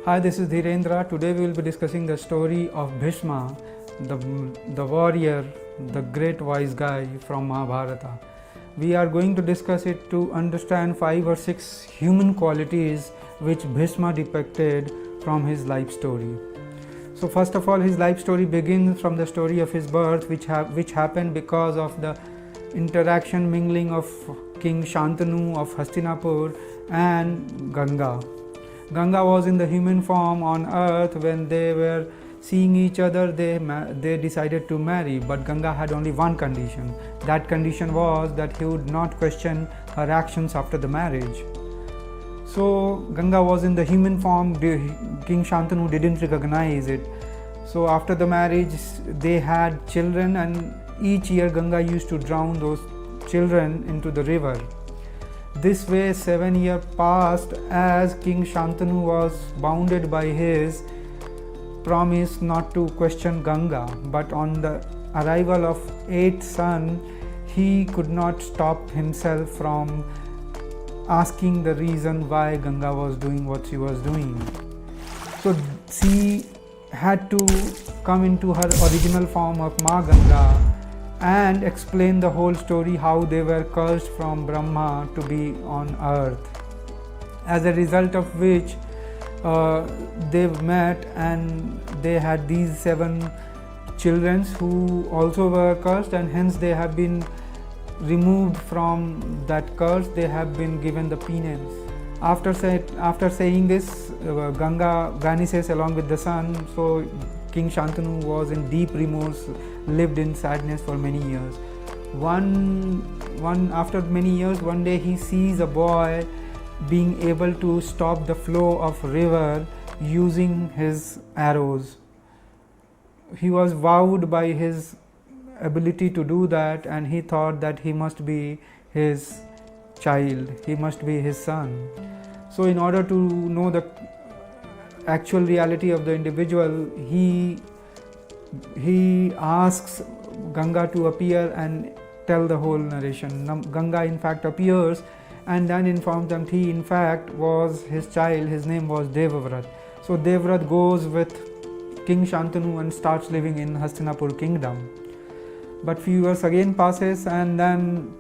Hi, this is Dhirendra. Today we will be discussing the story of Bhishma, the warrior, the great wise guy from Mahabharata. We are going to discuss it to understand 5 or 6 human qualities which Bhishma depicted from his life story. So first of all, his life story begins from the story of his birth, which happened because of the interaction mingling of King Shantanu of Hastinapur and Ganga. Ganga was in the human form on earth. When they were seeing each other, they decided to marry, but Ganga had only one condition. That condition was that he would not question her actions after the marriage. So Ganga was in the human form. King Shantanu didn't recognize it. So after the marriage, they had children, and each year Ganga used to drown those children into the river. This way 7 years passed as King Shantanu was bounded by his promise not to question Ganga, but on the arrival of 8th son, he could not stop himself from asking the reason why Ganga was doing what she was doing. So she had to come into her original form of Ma Ganga and explain the whole story, how they were cursed from Brahma to be on earth. As a result of which they met and they had these 7 children who also were cursed, and hence they have been removed from that curse. They have been given the penance. After saying this, Ganga vanishes along with the sun. So King Shantanu was in deep remorse, lived in sadness for many years. After many years, one day he sees a boy being able to stop the flow of river using his arrows. He was wowed by his ability to do that, and he thought that he must be his child, he must be his son. So in order to know the actual reality of the individual, he asks Ganga to appear and tell the whole narration. Ganga in fact appears and then informs them he in fact was his child. His name was Devavrat. So Devavrat goes with King Shantanu and starts living in Hastinapur kingdom. But few years again passes, and then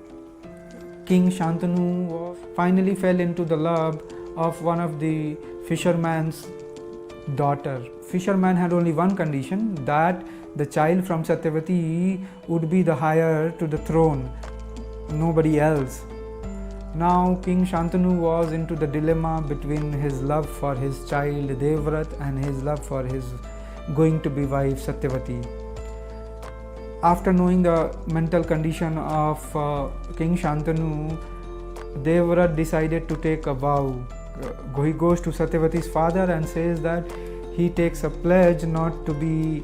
King Shantanu finally fell into the love of one of the fisherman's daughter. Fisherman had only one condition, that the child from Satyavati would be the heir to the throne, nobody else. Now King Shantanu was into the dilemma between his love for his child Devvrat and his love for his going to be wife Satyavati. After knowing the mental condition of King Shantanu, Devvrat decided to take a vow. He goes to Satyavati's father and says that he takes a pledge not to be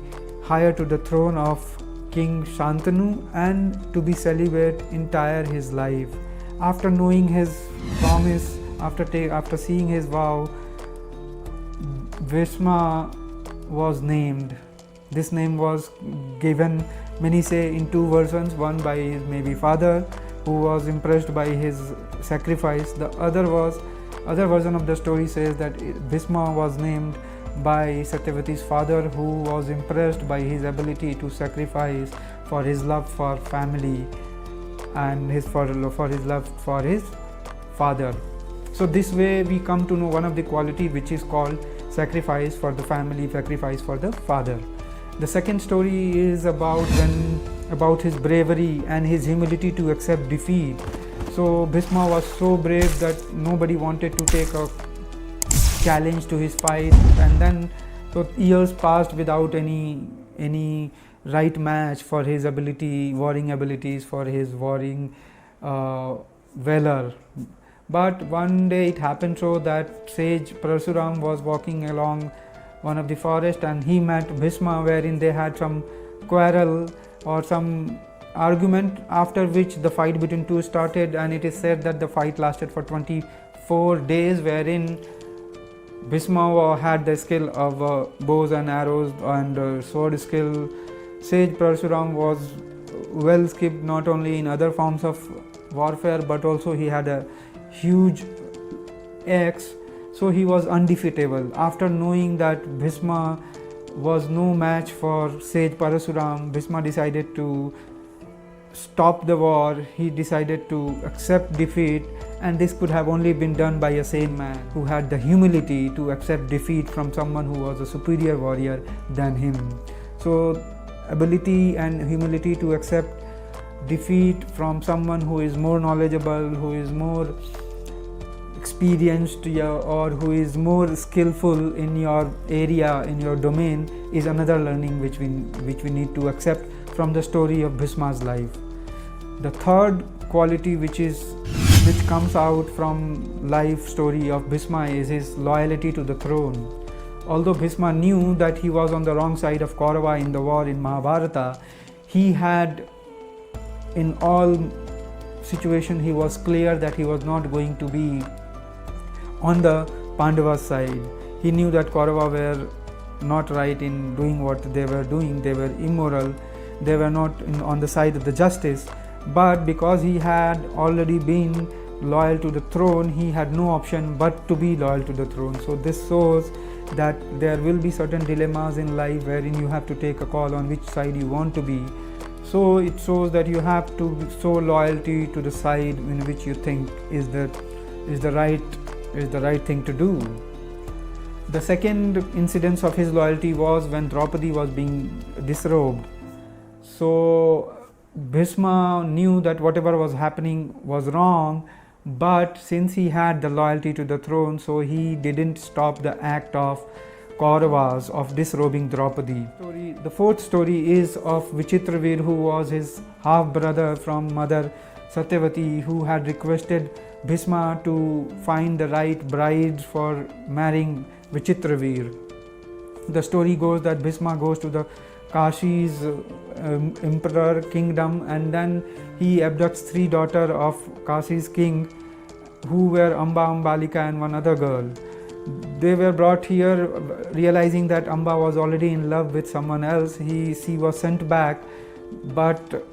heir to the throne of King Shantanu and to be celibate entire his life. After knowing his promise, after seeing his vow, Bhishma was named. This name was given, many say, in 2 versions. One by his maybe father, who was impressed by his sacrifice. The other version of the story says that Bhishma was named by Satyavati's father, who was impressed by his ability to sacrifice for his love for family and for his love for his father. So this way we come to know one of the quality which is called sacrifice for the family, sacrifice for the father. The second story is about his bravery and his humility to accept defeat. So Bhishma was so brave that nobody wanted to take a challenge to his fight, and then so years passed without any right match for his warring abilities, for his warring valor. But one day it happened so that sage Parasuram was walking along one of the forest, and he met Bhishma, wherein they had some quarrel or some argument, after which the fight between two started, and it is said that the fight lasted for 24 days, wherein Bhishma had the skill of bows and arrows and sword skill. Sage Parasuram was well skilled not only in other forms of warfare, but also he had a huge axe. So he was undefeatable. After knowing that Bhishma was no match for sage Parasuram, Bhishma decided to stop the war. He decided to accept defeat, and this could have only been done by a sane man who had the humility to accept defeat from someone who was a superior warrior than him. So ability and humility to accept defeat from someone who is more knowledgeable, who is more experienced, or who is more skillful in your area, in your domain, is another learning which we need to accept from the story of Bhishma's life. The third quality which comes out from life story of Bhishma is his loyalty to the throne. Although Bhishma knew that he was on the wrong side of Kaurava in the war in Mahabharata, he had, in all situation, he was clear that he was not going to be on the Pandavas side. He knew that Kaurava were not right in doing what they were doing. They were immoral. They were not on the side of the justice. But because he had already been loyal to the throne, he had no option but to be loyal to the throne. So this shows that there will be certain dilemmas in life wherein you have to take a call on which side you want to be. So it shows that you have to show loyalty to the side in which you think is the right thing to do. The second incidence of his loyalty was when Draupadi was being disrobed. So Bhishma knew that whatever was happening was wrong, but since he had the loyalty to the throne, so he didn't stop the act of Kauravas of disrobing Draupadi. The fourth story is of Vichitravir, who was his half brother from mother Satyavati, who had requested Bhishma to find the right bride for marrying Vichitravir. The story goes that Bhishma goes to the Kashi's emperor kingdom, and then he abducts three daughters of Kashi's king, who were Amba, Ambalika and one other girl. They were brought here realizing that Amba was already in love with someone else. She was sent back, but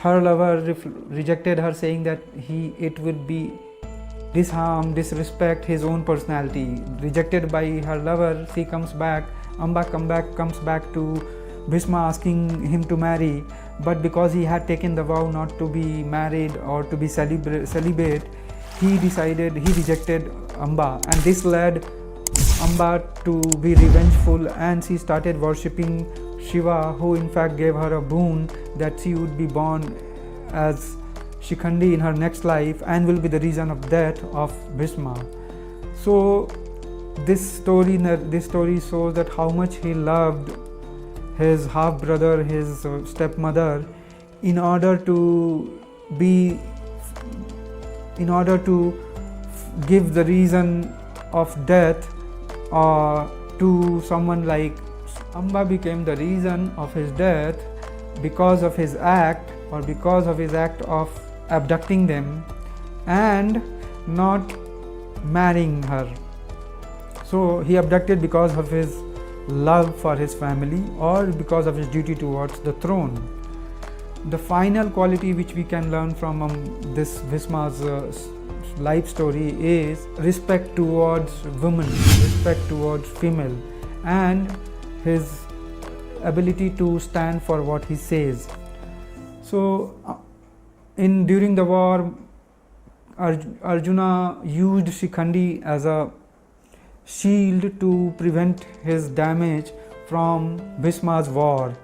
her lover rejected her, saying that it would be disrespect his own personality. Rejected by her lover, she comes back. Amba comes back to Bhishma asking him to marry, but because he had taken the vow not to be married or to be celibate, he rejected Amba, and this led Amba to be revengeful, and she started worshipping Shiva, who in fact gave her a boon that she would be born as Shikhandi in her next life and will be the reason of death of Bhishma. So this story shows that how much he loved his half brother, his stepmother, in order to give the reason of death to someone like Amba. Became the reason of his death because of his act, or because of his act of abducting them and not marrying her. So he abducted because of his love for his family or because of his duty towards the throne. The final quality which we can learn from this Bhishma's life story is respect towards women, respect towards female, and his ability to stand for what he says. So during the war, Arjuna used Shikhandi as a shield to prevent his damage from Bhishma's war.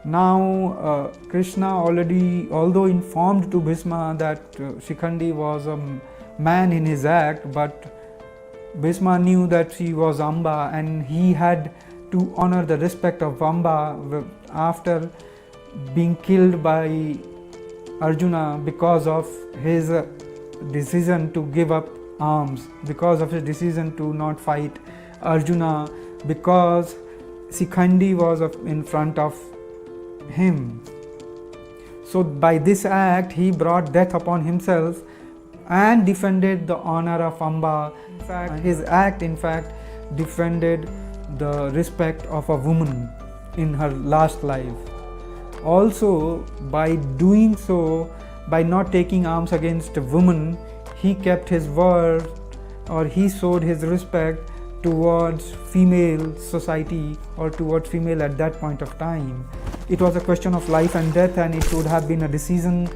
Now Krishna although informed to Bhishma that Shikhandi was a man in his act, but Bhishma knew that she was Amba, and he had to honor the respect of Amba after being killed by Arjuna because of his decision to give up arms, because of his decision to not fight Arjuna, because Shikhandi was in front of him. So by this act he brought death upon himself and defended the honor of Amba. In fact, his act defended the respect of a woman in her last life. Also, by doing so, by not taking arms against a woman, he kept his word or he showed his respect towards female society or towards female at that point of time. It was a question of life and death, and it would have been a decision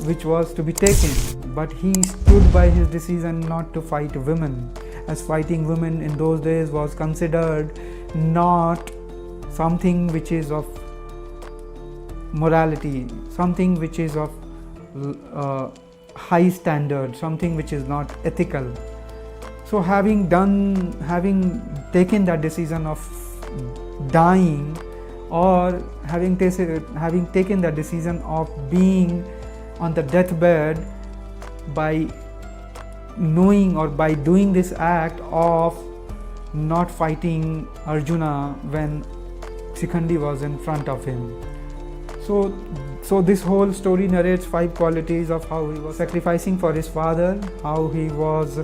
which was to be taken, but he stood by his decision not to fight women, as fighting women in those days was considered not something which is of morality, something which is of high standard, something which is not ethical. So having taken that decision of dying, or having taken that decision of being on the deathbed, by knowing or by doing this act of not fighting Arjuna when Shikhandi was in front of him. So this whole story narrates 5 qualities of how he was sacrificing for his father, how he was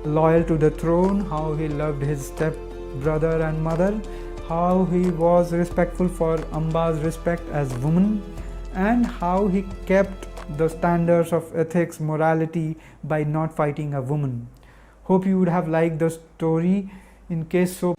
loyal to the throne, how he loved his step brother and mother, how he was respectful for Amba's respect as woman, and how he kept the standards of ethics, morality by not fighting a woman. Hope you would have liked the story. In case so,